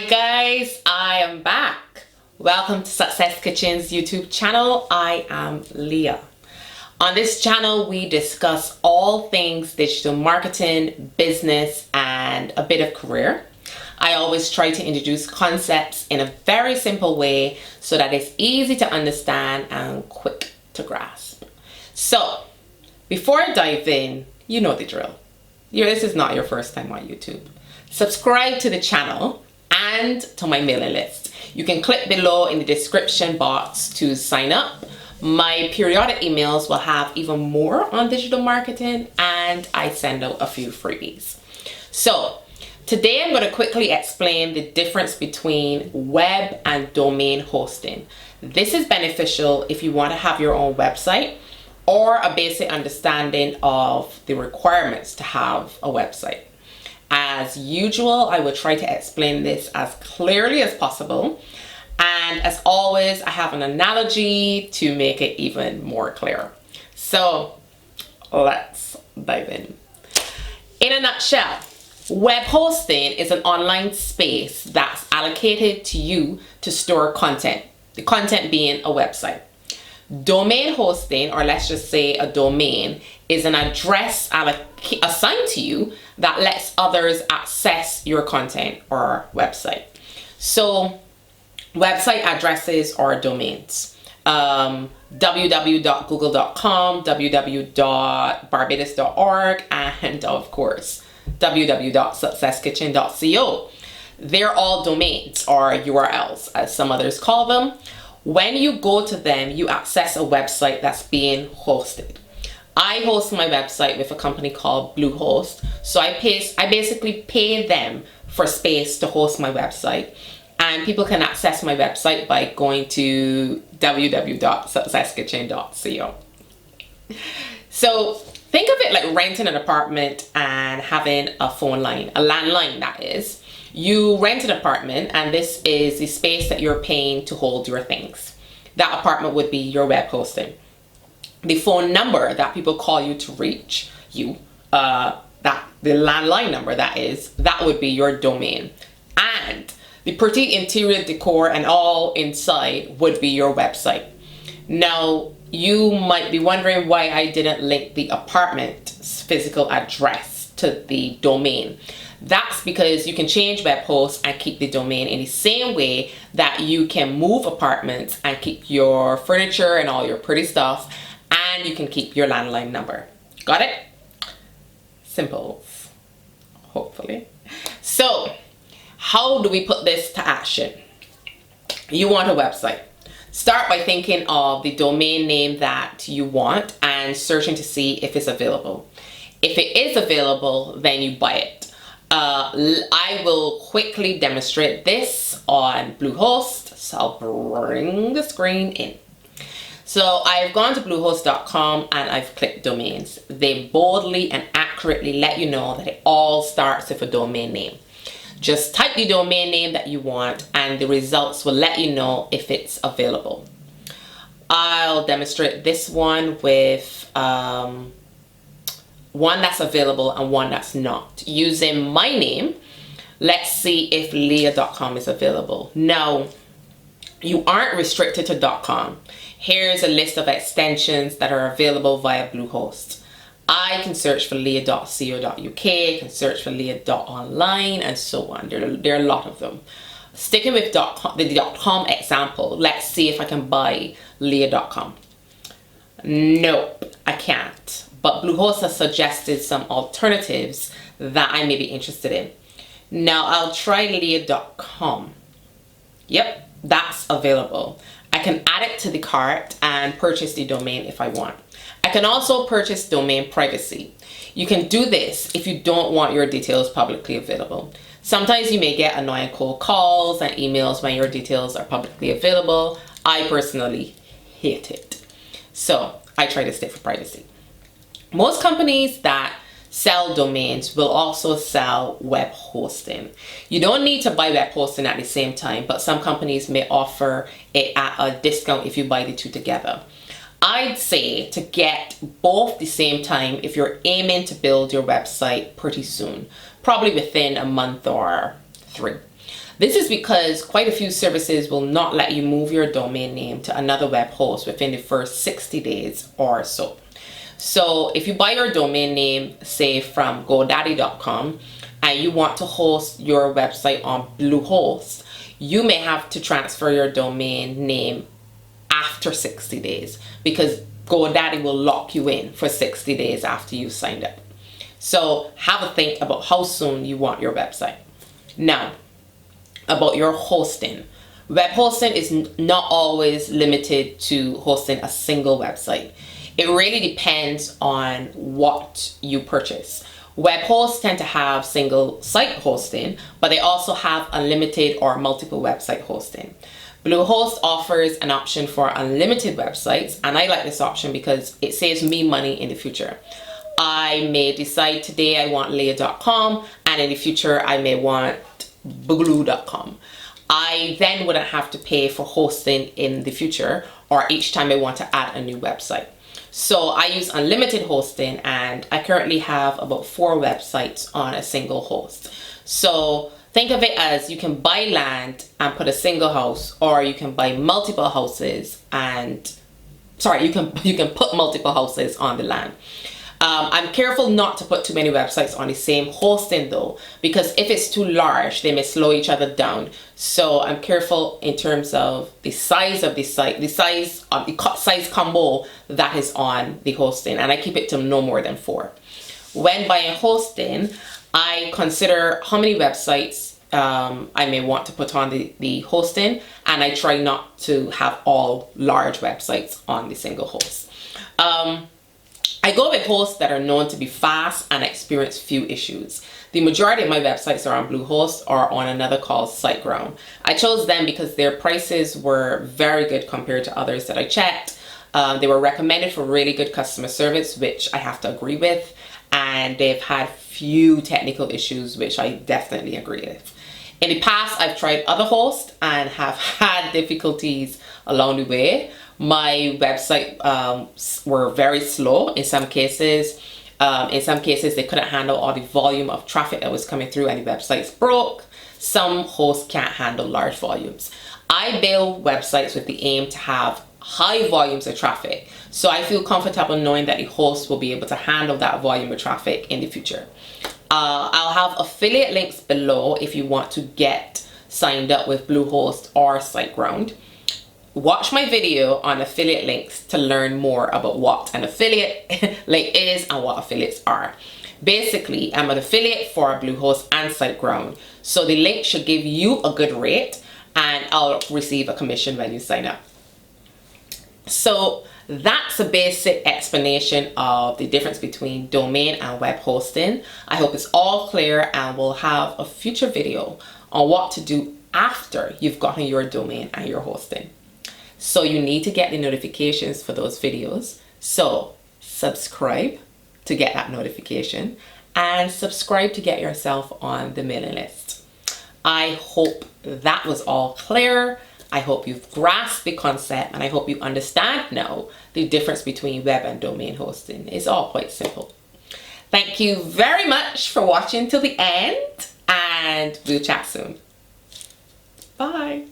Hi guys, I am back. Welcome to Success Kitchen's YouTube channel. I am Leah. On this channel, we discuss all things digital marketing, business, and a bit of career. I always try to introduce concepts in a very simple way so that it's easy to understand and quick to grasp. So, before I dive in, you know the drill. This is not your first time on YouTube. Subscribe to the channel and to my mailing list. You can click below in the description box to sign up. My periodic emails will have even more on digital marketing, and I send out a few freebies. So today I'm going to quickly explain the difference between web and domain hosting. This is beneficial if you want to have your own website or a basic understanding of the requirements to have a website. As usual, I will try to explain this as clearly as possible. And as always, I have an analogy to make it even more clear. So let's dive in. In a nutshell, web hosting is an online space that's allocated to you to store content, the content being a website. Domain hosting, or let's just say a domain, is an address assigned to you that lets others access your content or website. So website addresses are domains. www.google.com, www.barbados.org, and of course www.successkitchen.co. They're all domains, or URLs as some others call them. When you go to them, you access a website that's being hosted. I host my website with a company called Bluehost. So I basically pay them for space to host my website. And people can access my website by going to www.successkitchen.co. So think of it like renting an apartment and having a phone line, a landline that is. You rent an apartment, and this is the space that you're paying to hold your things. That apartment would be your web hosting. The phone number that people call you to reach you, the landline number that would be your domain. And the pretty interior decor and all inside would be your website. Now, you might be wondering why I didn't link the apartment's physical address to the domain. That's because you can change web hosts and keep the domain in the same way that you can move apartments and keep your furniture and all your pretty stuff, and you can keep your landline number. Got it? Simple, hopefully. So, how do we put this to action? You want a website. Start by thinking of the domain name that you want and searching to see if it's available. If it is available, then you buy it. I will quickly demonstrate this on Bluehost, so I'll bring the screen in. So I've gone to bluehost.com and I've clicked domains. They boldly and accurately let you know that it all starts with a domain name. Just type the domain name that you want and the results will let you know if it's available. I'll demonstrate this one with one that's available and one that's not. Using my name, let's see if leah.com is available. Now, you aren't restricted to .com. Here's a list of extensions that are available via Bluehost. I can search for leah.co.uk, can search for leah.online, and so on. There are a lot of them. Sticking with the .com example, let's see if I can buy leah.com. Nope, I can't. But Bluehost has suggested some alternatives that I may be interested in. Now I'll try leah.com. Yep, that's available. I can add it to the cart and purchase the domain if I want. I can also purchase domain privacy. You can do this if you don't want your details publicly available. Sometimes you may get annoying cold calls and emails when your details are publicly available. I personally hate it. So I try to stay for privacy. Most companies that sell domains will also sell web hosting. You don't need to buy web hosting at the same time, but some companies may offer it at a discount if you buy the two together. I'd say to get both the same time if you're aiming to build your website pretty soon, probably within a month or 3. This is because quite a few services will not let you move your domain name to another web host within the first 60 days or so. So if you buy your domain name, say from GoDaddy.com, and you want to host your website on Bluehost, you may have to transfer your domain name after 60 days because GoDaddy will lock you in for 60 days after you signed up. So have a think about how soon you want your website. Now, about your hosting. Web hosting is not always limited to hosting a single website. It really depends on what you purchase. Web hosts tend to have single site hosting, but they also have unlimited or multiple website hosting. Bluehost offers an option for unlimited websites, and I like this option because it saves me money in the future. I may decide today I want Leah.com, and in the future I may want Boogaloo.com. I then wouldn't have to pay for hosting in the future or each time I want to add a new website. So I use unlimited hosting, and I currently have about 4 websites on a single host. So think of it as you can buy land and put a single house, or you can buy multiple houses and you can put multiple houses on the land. I'm careful not to put too many websites on the same hosting though, because if it's too large, they may slow each other down. So I'm careful in terms of the size of the site, the size of the size combo that is on the hosting, and I keep it to no more than 4. When buying hosting, I consider how many websites I may want to put on the hosting, and I try not to have all large websites on the single host. I go with hosts that are known to be fast and experience few issues. The majority of my websites are on Bluehost or on another called SiteGround. I chose them because their prices were very good compared to others that I checked. They were recommended for really good customer service, which I have to agree with, and they've had few technical issues, which I definitely agree with. In the past, I've tried other hosts and have had difficulties along the way. My website were very slow in some cases. In some cases, they couldn't handle all the volume of traffic that was coming through, and the websites broke. Some hosts can't handle large volumes. I build websites with the aim to have high volumes of traffic, so I feel comfortable knowing that the host will be able to handle that volume of traffic in the future. I'll have affiliate links below if you want to get signed up with Bluehost or SiteGround. Watch my video on affiliate links to learn more about what an affiliate link is and what affiliates are. Basically, I'm an affiliate for Bluehost and SiteGround, so the link should give you a good rate, and I'll receive a commission when you sign up. So that's a basic explanation of the difference between domain and web hosting. I hope it's all clear, and we'll have a future video on what to do after you've gotten your domain and your hosting. So you need to get the notifications for those videos. So subscribe to get that notification, and subscribe to get yourself on the mailing list. I hope that was all clear. I hope you've grasped the concept, and I hope you understand now the difference between web and domain hosting. It's all quite simple. Thank you very much for watching till the end, and we'll chat soon. Bye.